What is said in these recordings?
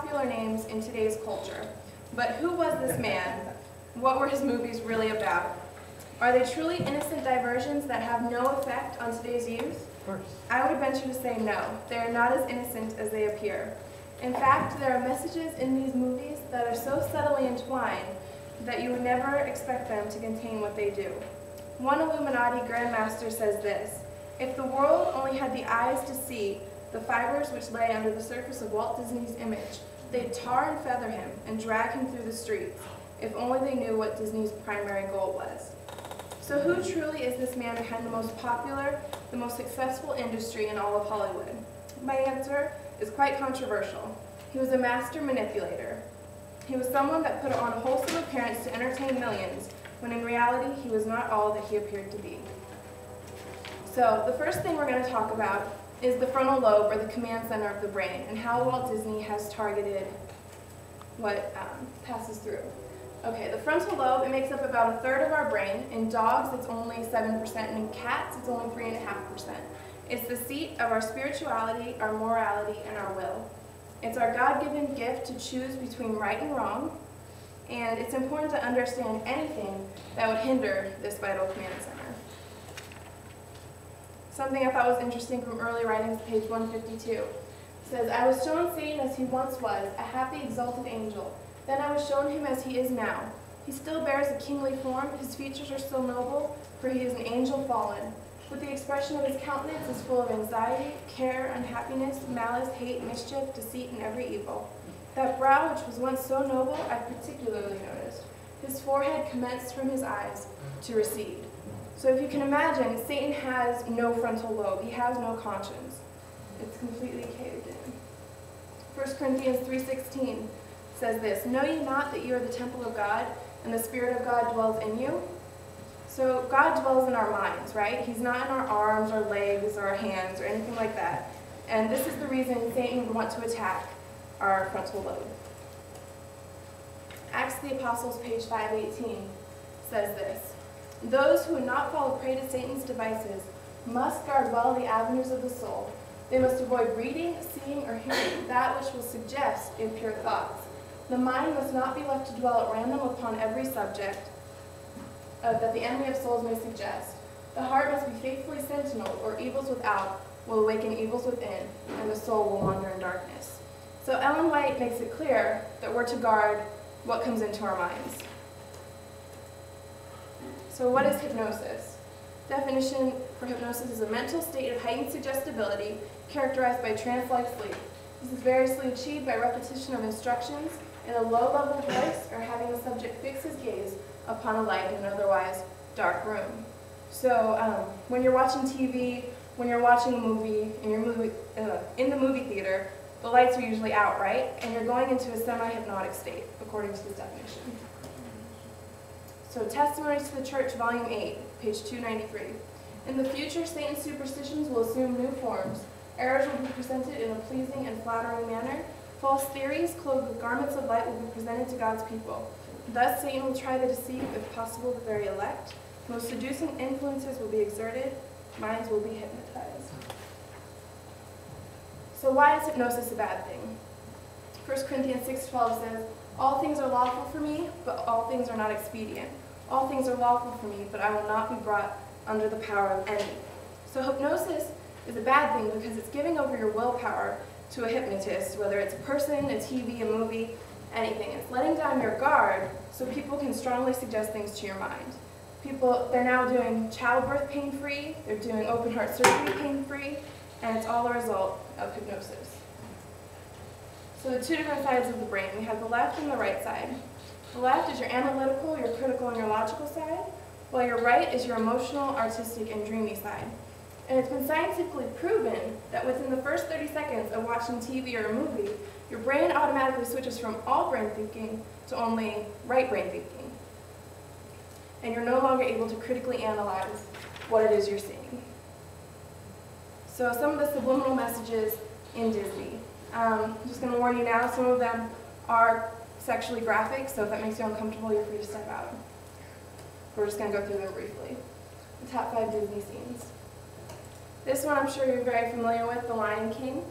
popular names in today's culture. But who was this man? What were his movies really about? Are they truly innocent diversions that have no effect on today's youth? Of course. I would venture to say no. They are not as innocent as they appear. In fact, there are messages in these movies that are so subtly entwined that you would never expect them to contain what they do. One Illuminati Grandmaster says this: if the world only had the eyes to see the fibers which lay under the surface of Walt Disney's image, they'd tar and feather him and drag him through the streets, if only they knew what Disney's primary goal was. So who truly is this man behind the most popular, the most successful industry in all of Hollywood? My answer is quite controversial. He was a master manipulator. He was someone that put on a wholesome appearance to entertain millions, when in reality he was not all that he appeared to be. So the first thing we're going to talk about is the frontal lobe, or the command center of the brain, and how Walt Disney has targeted what passes through. Okay, the frontal lobe, it makes up about 1/3 of our brain. In dogs, it's only 7%, and in cats, it's only 3.5%. It's the seat of our spirituality, our morality, and our will. It's our God-given gift to choose between right and wrong, and it's important to understand anything that would hinder this vital command center. Something I thought was interesting from early writings, page 152, says, I was shown Satan as he once was, a happy, exalted angel. Then I was shown him as he is now. He still bears a kingly form, his features are still noble, for he is an angel fallen. But the expression of his countenance is full of anxiety, care, unhappiness, malice, hate, mischief, deceit, and every evil. That brow which was once so noble, I particularly noticed. His forehead commenced from his eyes to recede. So if you can imagine, Satan has no frontal lobe. He has no conscience. It's completely caved in. 1 Corinthians 3:16 says this, know ye not that you are the temple of God, and the Spirit of God dwells in you? So God dwells in our minds, right? He's not in our arms or legs or our hands or anything like that. And this is the reason Satan would want to attack our frontal lobe. Acts of the Apostles, page 518, says this, those who would not fall a prey to Satan's devices must guard well the avenues of the soul. They must avoid reading, seeing, or hearing that which will suggest impure thoughts. The mind must not be left to dwell at random upon every subject that the enemy of souls may suggest. The heart must be faithfully sentinel, or evils without will awaken evils within, and the soul will wander in darkness. So Ellen White makes it clear that we're to guard what comes into our minds. So what is hypnosis? Definition for hypnosis is a mental state of heightened suggestibility characterized by trance-like sleep. This is variously achieved by repetition of instructions in a low-level voice or having the subject fix his gaze upon a light in an otherwise dark room. So when you're watching TV, when you're watching a movie, and you're in the movie theater, the lights are usually out, right? And you're going into a semi-hypnotic state, according to this definition. So Testimonies to the Church, Volume 8, page 293. In the future, Satan's superstitions will assume new forms. Errors will be presented in a pleasing and flattering manner. False theories, clothed with garments of light, will be presented to God's people. Thus, Satan will try to deceive, if possible, the very elect. Most seducing influences will be exerted. Minds will be hypnotized. So why is hypnosis a bad thing? 1 Corinthians 6:12 says, all things are lawful for me, but all things are not expedient. All things are lawful for me, but I will not be brought under the power of any. So hypnosis is a bad thing because it's giving over your willpower to a hypnotist, whether it's a person, a TV, a movie, anything. It's letting down your guard so people can strongly suggest things to your mind. They're now doing childbirth pain-free, they're doing open heart surgery pain-free, and it's all a result of hypnosis. So the two different sides of the brain, we have the left and the right side. The left is your analytical, your critical, and your logical side, while your right is your emotional, artistic, and dreamy side. And it's been scientifically proven that within the first 30 seconds of watching TV or a movie, your brain automatically switches from all brain thinking to only right brain thinking. And you're no longer able to critically analyze what it is you're seeing. So some of the subliminal messages in Disney. I'm just going to warn you now, some of them are sexually graphic, so if that makes you uncomfortable, you're free to step out. We're just going to go through them briefly. The top 5 Disney scenes. This one I'm sure you're very familiar with, The Lion King.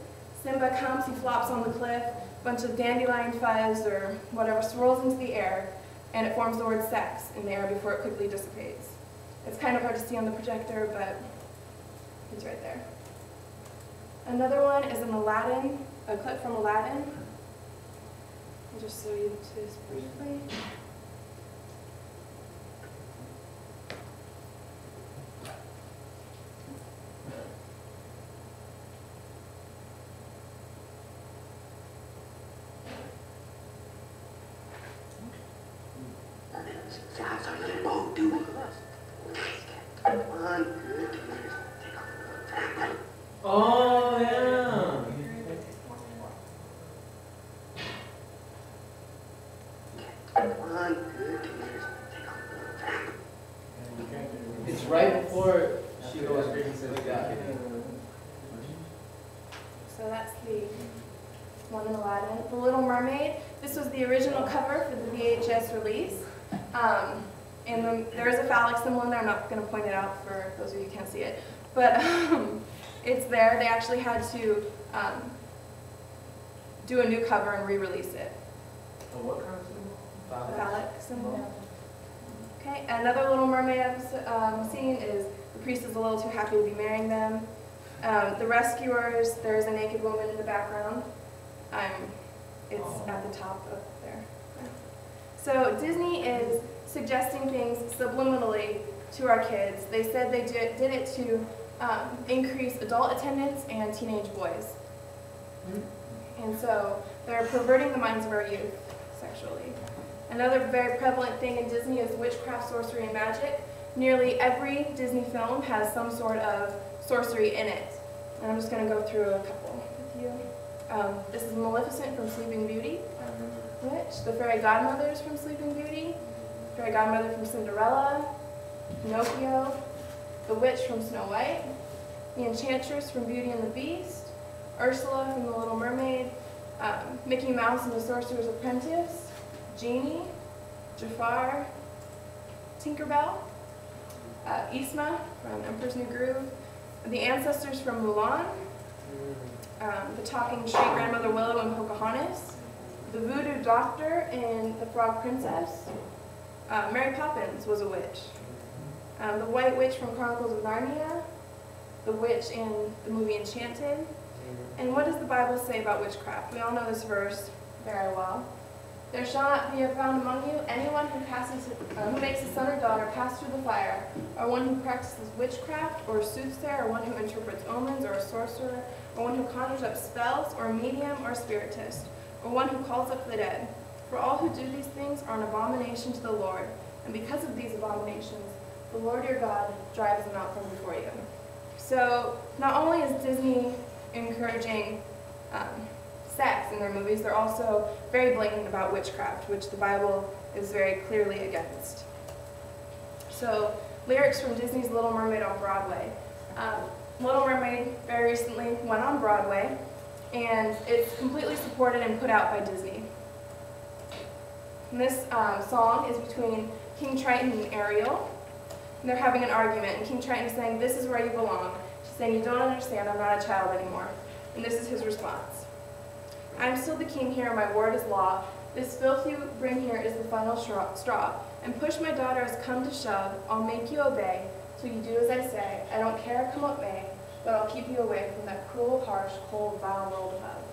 Simba comes, he flops on the cliff, but bunch of dandelion fuzz or whatever swirls into the air, and it forms the word sex in the air before it quickly dissipates. It's kind of hard to see on the projector, but it's right there. Another one is an Aladdin, a clip from Aladdin. I'll just show you this briefly. Oh, yeah. It's right before she goes drinking says yeah. So that's the one in Aladdin. The Little Mermaid, this was the original cover for the VHS release. And there is a phallic symbol in there. I'm not going to point it out for those of you who can't see it. But it's there. They actually had to do a new cover and re-release it. Oh, what kind of symbol? Phallic symbol. Okay, another Little Mermaid episode, scene is the priest is a little too happy to be marrying them. The rescuers, there's a naked woman in the background. It's at the top up there. So Disney is suggesting things subliminally to our kids. They said they did it to increase adult attendance and teenage boys. And so they're perverting the minds of our youth sexually. Another very prevalent thing in Disney is witchcraft, sorcery, and magic. Nearly every Disney film has some sort of sorcery in it. And I'm just going to go through a couple with you. This is Maleficent from Sleeping Beauty. Witch. The Fairy Godmothers from Sleeping Beauty. Fairy Godmother from Cinderella. Pinocchio. The Witch from Snow White. The Enchantress from Beauty and the Beast. Ursula from The Little Mermaid. Mickey Mouse and the Sorcerer's Apprentice. Genie, Jafar, Tinkerbell, Yzma from Emperor's New Groove, the Ancestors from Mulan, the Talking Street Grandmother Willow in Pocahontas, the Voodoo Doctor in The Frog Princess, Mary Poppins was a witch, the White Witch from Chronicles of Narnia, the witch in the movie Enchanted. And what does the Bible say about witchcraft? We all know this verse very well. There shall not be found among you anyone who makes a son or daughter pass through the fire, or one who practices witchcraft, or a soothsayer, or one who interprets omens, or a sorcerer, or one who conjures up spells, or a medium, or a spiritist, or one who calls up the dead. For all who do these things are an abomination to the Lord, and because of these abominations, the Lord your God drives them out from before you. So not only is Disney encouraging sex in their movies, they're also very blatant about witchcraft, which the Bible is very clearly against. So, lyrics from Disney's Little Mermaid on Broadway. Little Mermaid very recently went on Broadway, and it's completely supported and put out by Disney. And this song is between King Triton and Ariel, and they're having an argument, and King Triton is saying, "This is where you belong." She's saying, "You don't understand, I'm not a child anymore." And this is his response. "I am still the king here, my word is law. This filth you bring here is the final straw. And push my daughter has come to shove, I'll make you obey, till you do as I say. I don't care, come what may, but I'll keep you away from that cruel, harsh, cold, vile world above."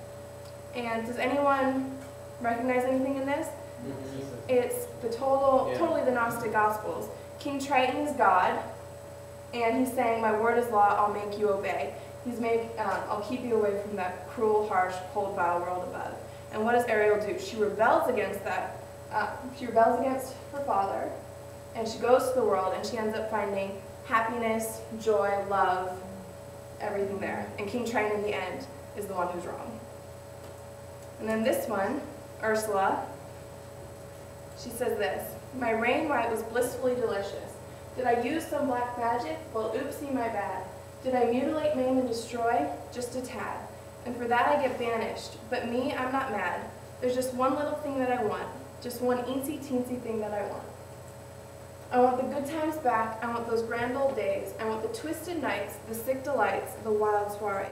And does anyone recognize anything in this? It's the totally the Gnostic Gospels. King Triton is God, and he's saying, "My word is law, I'll make you obey." I'll keep you away from that cruel, harsh, cold, vile world above. And what does Ariel do? She rebels against that. She rebels against her father, and she goes to the world, and she ends up finding happiness, joy, love, everything there. And King Triton, in the end, is the one who's wrong. And then this one, Ursula, she says this: "My rain white was blissfully delicious. Did I use some black magic? Well, oopsie, my bad. Did I mutilate, maim, and destroy? Just a tad. And for that I get banished. But me, I'm not mad. There's just one little thing that I want. Just one eensy-teensy thing that I want. I want the good times back. I want those grand old days. I want the twisted nights, the sick delights, the wild soirees."